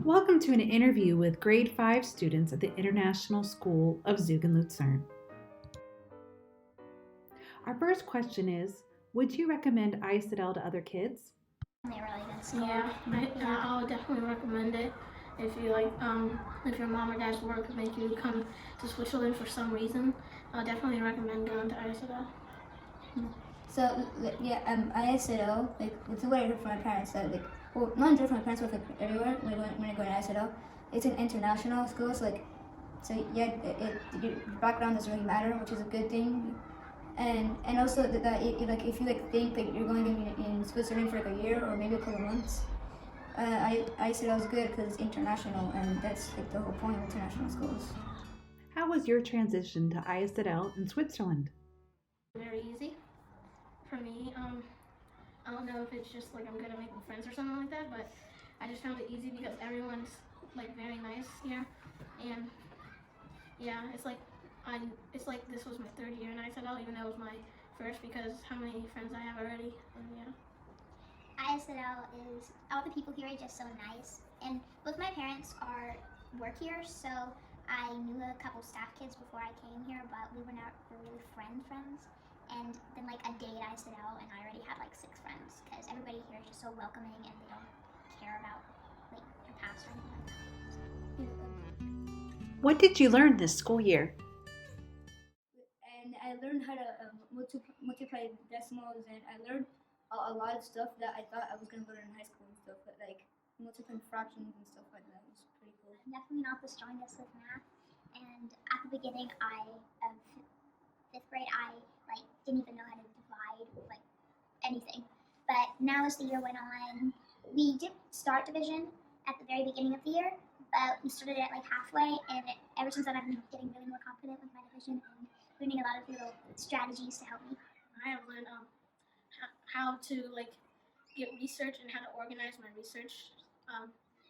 Welcome to an interview with grade 5 students at the International School of Zug and Luzern. Our first question is, would you recommend ISZL to other kids? They're really good school. I would definitely recommend it if you if your mom or dad's work make you come to Switzerland for some reason. I would definitely recommend going to ISZL. So ISZL, it's what I heard from my parents that not just from my parents, but everywhere when I go to ISZL, it's an international school. Your background doesn't really matter, which is a good thing. And also if you think that you're going to be in Switzerland for a year or maybe a couple months, ISZL is good because it's international, and that's the whole point of international schools. How was your transition to ISZL in Switzerland? Very easy for me. I don't know if it's just I'm good at making friends or something like that, but I just found it easy because everyone's very nice here, and yeah, it's like this was my third year in ISZL, even though it was my first because how many friends I have already, and yeah. ISZL is, all the people here are just so nice, and both my parents work here, so I knew a couple staff kids before I came here, but we were not really friends. And then a day at ISZL, and I already had 6 friends because everybody here is just so welcoming and they don't care about your past or anything like that. What did you learn this school year? And I learned how to multiply decimals, and I learned a lot of stuff that I thought I was going to learn in high school and stuff, but multiplying fractions and stuff like that was pretty cool. I'm definitely not the strongest with math, and at the beginning of 5th grade, I didn't even know how to divide anything. But now as the year went on, we did start division at the very beginning of the year, but we started it halfway, and ever since then I've been getting really more confident with my division and learning a lot of little strategies to help me. I have learned how to get research and how to organize my research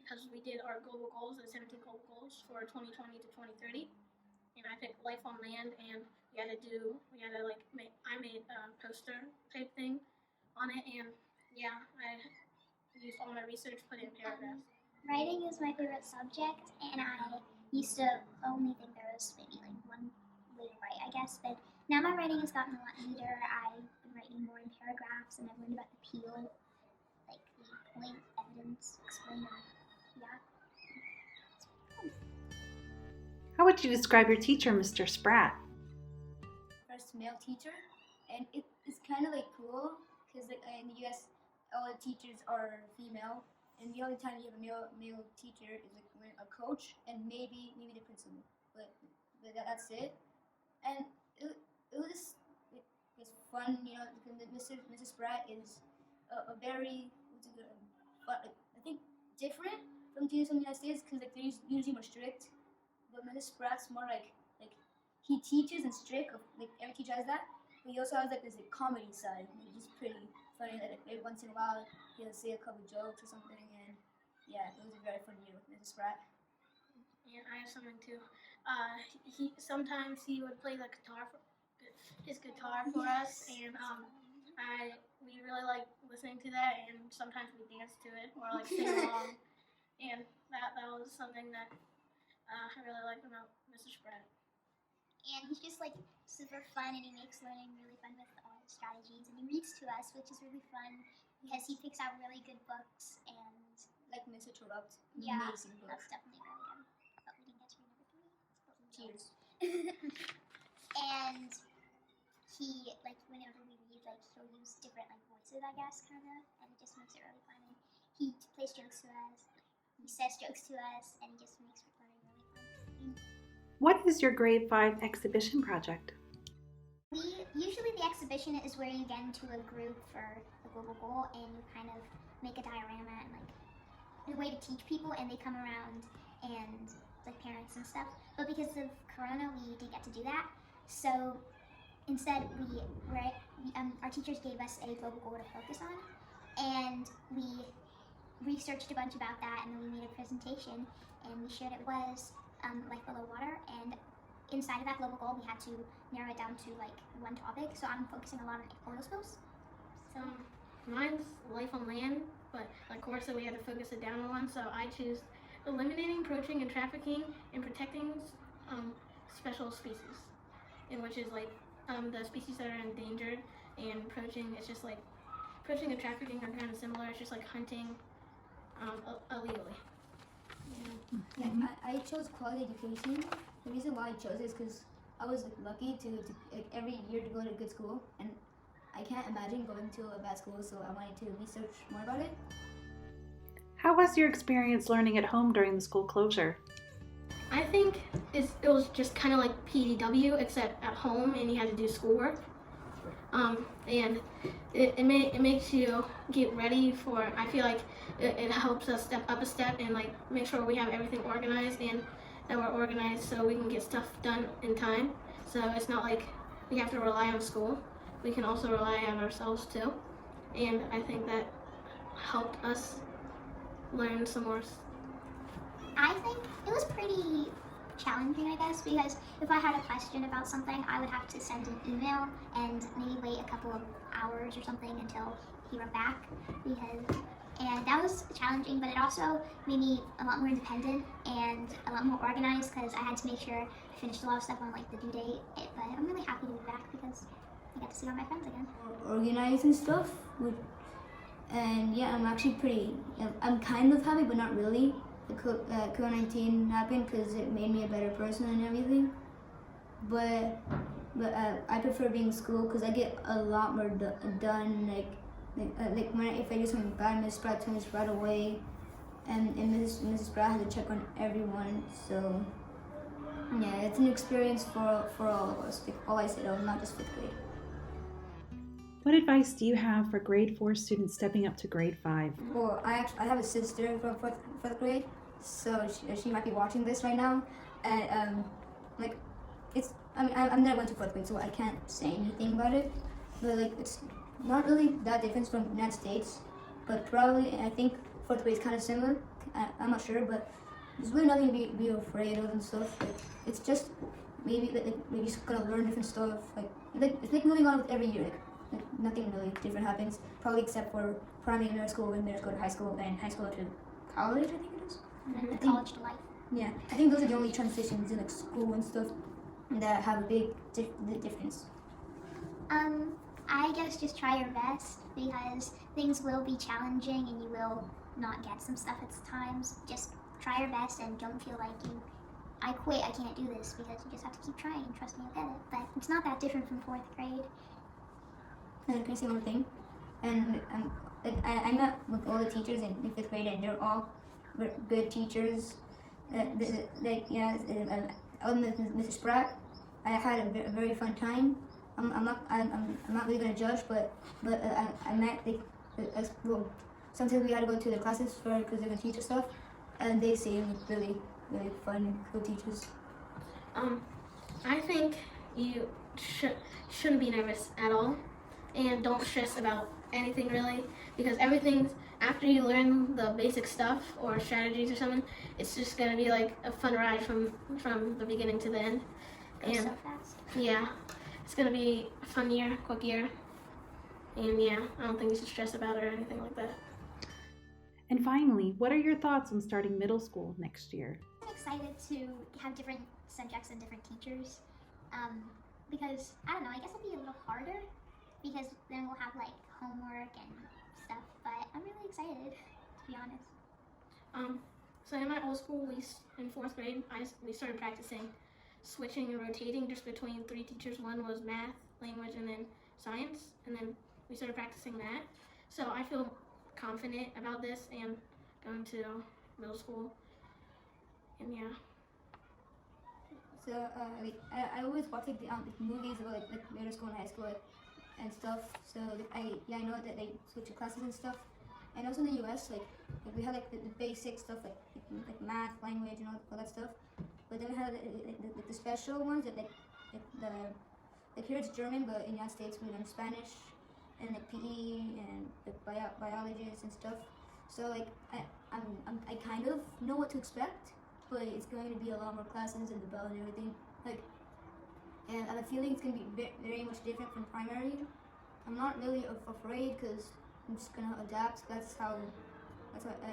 because we did our global goals, the 17 global goals for 2020 to 2030, and I picked life on land, and I made a poster type thing on it, and yeah, I used all my research, put it in paragraphs. Writing is my favorite subject, and I used to only think there was maybe one way to write, I guess, but now my writing has gotten a lot neater. I've been writing more in paragraphs, and I've learned about the peel, the point, evidence, explainer, yeah. How would you describe your teacher, Mr. Spratt? First male teacher, and it's kind of cool because in the U.S. all the teachers are female, and the only time you have a male teacher is when a coach and maybe the principal, but that's it. And it's fun, Mrs. Spratt is a very but I think different from teachers in the United States because they're usually more strict, but Mrs. Spratt's more he teaches and strict. Every teacher has that, but he also has this comedy side, which is pretty funny. That every once in a while he'll say a couple jokes or something, and yeah, it was a very fun year with Mrs. Spratt. Yeah, I have something too. He sometimes he would play his guitar for us, and we really like listening to that, and sometimes we dance to it or sing along, and that was something that I really liked about Mr. Spratt. And he's just super fun, and he makes learning really fun with all the strategies, and he reads to us, which is really fun because he picks out really good books, and Mr. Corrupt, yeah, amazing book. that's definitely really good. But we didn't get to read number 3. Cheers. And he whenever we read, he'll use different voices, I guess, kind of, and it just makes it really fun. And he plays jokes to us, he says jokes to us, and it just makes learning really fun. What is your grade 5 exhibition project? Usually the exhibition is where you get into a group for the global goal, and you kind of make a diorama and a way to teach people, and they come around and parents and stuff. But because of Corona, we didn't get to do that. So instead, our teachers gave us a global goal to focus on, and we researched a bunch about that, and then we made a presentation, and we shared it was life below water, and inside of that global goal we had to narrow it down to one topic. So I'm focusing a lot on oil spills. So Mine's life on land, but like Cora said, we had to focus it down on one, so I choose eliminating poaching and trafficking and protecting special species, in which is like the species that are endangered, and poaching is just like poaching and trafficking are kind of similar. It's just like hunting illegally. Yeah, I chose quality education. The reason why I chose it is because I was lucky to like, every year to go to a good school, and I can't imagine going to a bad school, so I wanted to research more about it. How was your experience learning at home during the school closure? I think it was just kind of like PDW, except at home, and you had to do schoolwork. And it makes you get ready for. I feel like it helps us step up a step and like make sure we have everything organized and that we're organized so we can get stuff done in time. So it's not like we have to rely on school. We can also rely on ourselves too. And I think that helped us learn some more. I think it was pretty challenging, I guess, because if I had a question about something, I would have to send an email and maybe wait a couple of hours or something until he wrote back. And that was challenging, but it also made me a lot more independent and a lot more organized because I had to make sure I finished a lot of stuff on like the due date. But I'm really happy to be back because I got to see all my friends again. Organized and stuff. And yeah, I'm actually I'm kind of happy, but not really. The COVID-19 happened because it made me a better person and everything. But I prefer being in school because I get a lot more done. Like when if I do something bad, Miss Spratt tells me right away, and Mrs. Spratt has to check on everyone. So yeah, it's an experience for all of us. Like all ISZL, not just 5th grade. What advice do you have for grade 4 students stepping up to grade 5? Well, I have a sister from 4th grade, so she might be watching this right now, and I'm never went to 4th grade, so I can't say anything about it. But like it's not really that different from the United States, but probably I think 4th grade is kind of similar. I'm not sure, but there's really nothing to be afraid of and stuff. Like it's just maybe you just gotta learn different stuff. It's like moving on with every year. Like nothing really different happens, probably except for primary middle school and middle school to high school and high school to college, I think it is. College to life. Yeah, I think those are the only transitions in like school and stuff that have a big difference. I guess just try your best because things will be challenging and you will not get some stuff at times. Just try your best and don't feel like I quit, I can't do this, because you just have to keep trying and trust me, you'll get it. But it's not that different from 4th grade. And can I say one thing? And I met with all the teachers in 5th grade, and they're all good teachers. I was Mrs. Spratt. I had a very fun time. I'm not really gonna judge, but I met sometimes we had to go to the classes because they're gonna teach us stuff, and they seem really fun and cool teachers. I think you shouldn't be nervous at all. And don't stress about anything really, because everything's after you learn the basic stuff or strategies or something, it's just gonna be like a fun ride from the beginning to the end. Goes so fast. Yeah, it's gonna be a fun year, quick year, and yeah, I don't think you should stress about it or anything like that. And finally, what are your thoughts on starting middle school next year? I'm excited to have different subjects and different teachers, because I don't know, I guess it'll be a little harder. Because then we'll have like homework and stuff, but I'm really excited, to be honest. So in my old school, in 4th grade, we started practicing switching and rotating just between 3 teachers. One was math, language, and then science, and then we started practicing that. So I feel confident about this and going to middle school, and yeah. So I always watch like the movies about like middle school and high school. And stuff. So I know that they switch to classes and stuff. And also in the US, like we had like the basic stuff like math, language, and all that stuff. But then we had the special ones that like here it's German, but in the United States we learn Spanish and like PE and like biologists and stuff. So like I kind of know what to expect, but it's going to be a lot more classes and the bell and everything. And I have a feeling it's going to be very much different from primary. I'm not really afraid because I'm just going to adapt. That's how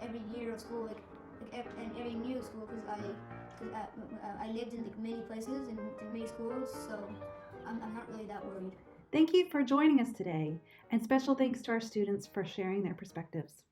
every year of school, like and every new school because I lived in like many places and in many schools, so I'm not really that worried. Thank you for joining us today, and special thanks to our students for sharing their perspectives.